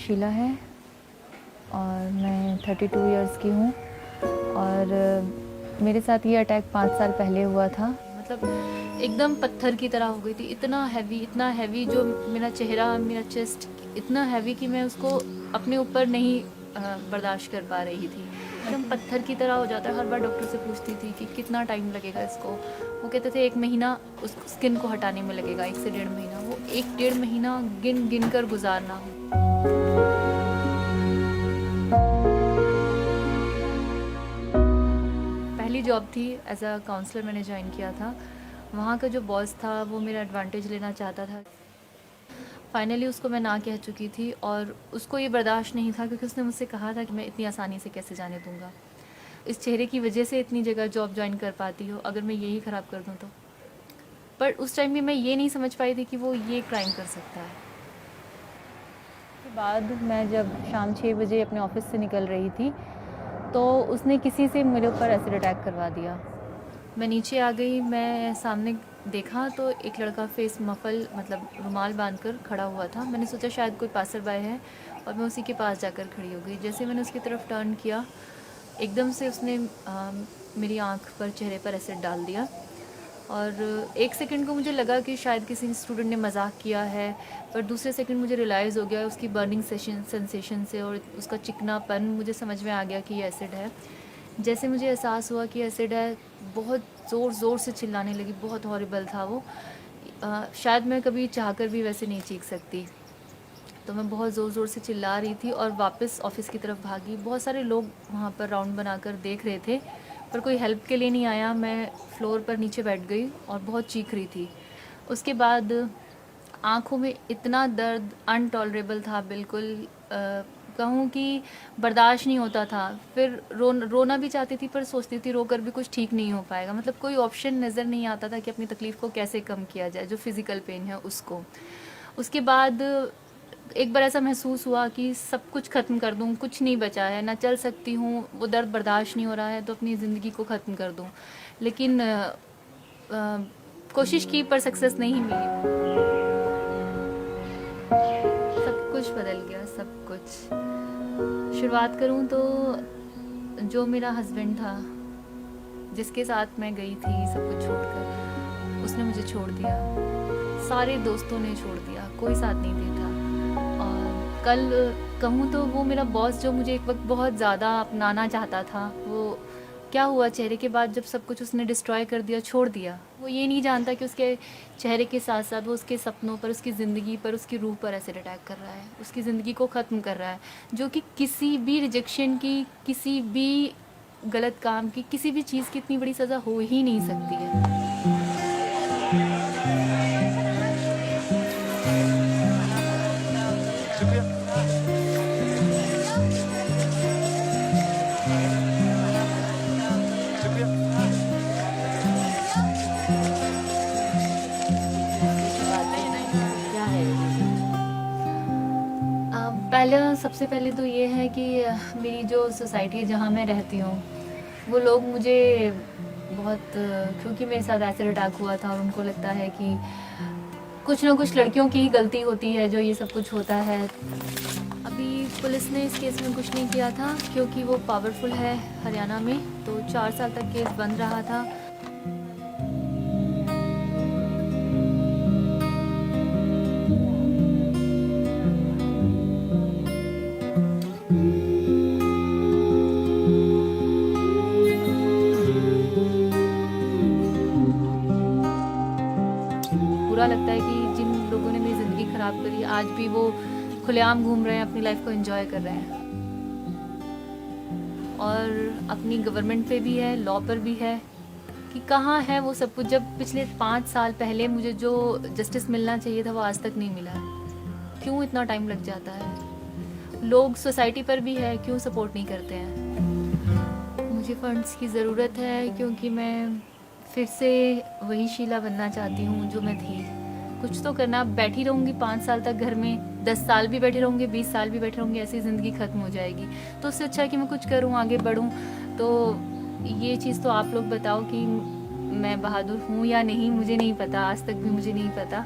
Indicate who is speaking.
Speaker 1: शीला है और मैं 32 इयर्स की हूँ और मेरे साथ ये अटैक 5 साल पहले हुआ था।
Speaker 2: मतलब एकदम पत्थर की तरह हो गई थी, इतना हैवी जो मेरा चेहरा, मेरा चेस्ट इतना हैवी कि मैं उसको अपने ऊपर नहीं बर्दाश्त कर पा रही थी। एकदम पत्थर की तरह हो जाता है। हर बार डॉक्टर से पूछती थी कि कितना टाइम लगेगा इसको। वो कहते थे 1 महीना उस स्किन को हटाने में लगेगा, 1 से 1.5 महीना। वो 1 डेढ़ महीना गिन गिन कर गुजारना। पहली जॉब थी, एज अ काउंसलर मैंने ज्वाइन किया था। वहाँ का जो बॉस था वो मेरा एडवांटेज लेना चाहता था। फाइनली उसको मैं ना कह चुकी थी और उसको ये बर्दाश्त नहीं था, क्योंकि उसने मुझसे कहा था कि मैं इतनी आसानी से कैसे जाने दूँगा। इस चेहरे की वजह से इतनी जगह जॉब ज्वाइन कर पाती हो, अगर मैं यही ख़राब कर दूँ तो। पर उस टाइम भी मैं ये नहीं समझ पाई थी कि वो ये क्राइम कर सकता है।
Speaker 1: उसके बाद मैं जब शाम 6 बजे अपने ऑफिस से निकल रही थी तो उसने किसी से मेरे ऊपर एसिड अटैक करवा दिया।
Speaker 2: मैं नीचे आ गई, मैं सामने देखा तो एक लड़का फेस मफल मतलब रुमाल बांधकर खड़ा हुआ था। मैंने सोचा शायद कोई पासर बाय है और मैं उसी के पास जाकर खड़ी हो गई। जैसे मैंने उसकी तरफ टर्न किया, एकदम से उसने मेरी आंख पर, चेहरे पर एसिड डाल दिया। और 1 सेकंड को मुझे लगा कि शायद किसी स्टूडेंट ने मजाक किया है, पर दूसरे सेकंड मुझे रियलाइज़ हो गया उसकी बर्निंग सेंसेशन से और उसका चिकनापन, मुझे समझ में आ गया कि ये एसिड है। जैसे मुझे एहसास हुआ कि एसिड है, बहुत ज़ोर ज़ोर से चिल्लाने लगी। बहुत हॉरिबल था वो। शायद मैं कभी चाहकर भी वैसे नहीं चीख सकती। तो मैं बहुत ज़ोर ज़ोर से चिल्ला रही थी और वापस ऑफिस की तरफ भागी। बहुत सारे लोग वहाँ पर राउंड बनाकर देख रहे थे, पर कोई हेल्प के लिए नहीं आया। मैं फ्लोर पर नीचे बैठ गई और बहुत चीख रही थी। उसके बाद आँखों में इतना दर्द अनटॉलरेबल था, बिल्कुल कहूँ कि बर्दाश्त नहीं होता था। फिर रोना भी चाहती थी, पर सोचती थी रो कर भी कुछ ठीक नहीं हो पाएगा। मतलब कोई ऑप्शन नज़र नहीं आता था कि अपनी तकलीफ़ को कैसे कम किया जाए, जो फ़िज़िकल पेन है उसको। उसके बाद एक बार ऐसा महसूस हुआ कि सब कुछ ख़त्म कर दूँ, कुछ नहीं बचा है, ना चल सकती हूँ, वो दर्द बर्दाश्त नहीं हो रहा है, तो अपनी ज़िंदगी को ख़त्म कर दूँ। लेकिन कोशिश की पर सक्सेस नहीं मिली। सब कुछ बदल गया, सब कुछ। शुरुआत करूँ तो जो मेरा हस्बैंड था, जिसके साथ मैं गई थी सब कुछ छोड़कर, उसने मुझे छोड़ दिया। सारे दोस्तों ने छोड़ दिया, कोई साथ नहीं देता। और कल कहूँ तो वो मेरा बॉस, जो मुझे एक वक्त बहुत ज़्यादा अपनाना चाहता था, वो क्या हुआ चेहरे के बाद, जब सब कुछ उसने डिस्ट्रॉय कर दिया, छोड़ दिया। वो ये नहीं जानता कि उसके चेहरे के साथ साथ वो उसके सपनों पर, उसकी ज़िंदगी पर, उसकी रूह पर एसिड अटैक कर रहा है, उसकी ज़िंदगी को ख़त्म कर रहा है। जो कि किसी भी रिजेक्शन की, किसी भी गलत काम की, किसी भी चीज़ की इतनी बड़ी सज़ा हो ही नहीं सकती है।
Speaker 3: शुक्रिया। शुक्रिया।
Speaker 1: क्या है
Speaker 2: पहले सबसे पहले तो ये है कि मेरी जो सोसाइटी है जहाँ मैं रहती हूँ, वो लोग मुझे बहुत, क्योंकि मेरे साथ एसिड अटैक हुआ था और उनको लगता है कि कुछ ना कुछ लड़कियों की ही गलती होती है जो ये सब कुछ होता है। अभी पुलिस ने इस केस में कुछ नहीं किया था, क्योंकि वो पावरफुल है हरियाणा में, तो 4 साल तक केस बंद रहा था। बुरा लगता है कि जिन लोगों ने मेरी ज़िंदगी ख़राब करी, आज भी वो खुलेआम घूम रहे हैं, अपनी लाइफ को एंजॉय कर रहे हैं। और अपनी गवर्नमेंट पे भी है, लॉ पर भी है कि कहाँ है वो सब कुछ, जब पिछले 5 साल पहले मुझे जो जस्टिस मिलना चाहिए था वो आज तक नहीं मिला। क्यों इतना टाइम लग जाता है? लोग सोसाइटी पर भी है, क्यों सपोर्ट नहीं करते हैं? मुझे फंड्स की ज़रूरत है, क्योंकि मैं फिर से वही शीला बनना चाहती हूँ जो मैं थी। कुछ तो करना। बैठी रहूँगी 5 साल तक घर में, 10 साल भी बैठी रहूँगी, 20 साल भी बैठी रहूँगी, ऐसी ज़िंदगी ख़त्म हो जाएगी। तो उससे अच्छा है कि मैं कुछ करूँ, आगे बढ़ूँ। तो ये चीज़ तो आप लोग बताओ कि मैं बहादुर हूँ या नहीं, मुझे नहीं पता, आज तक भी मुझे नहीं पता।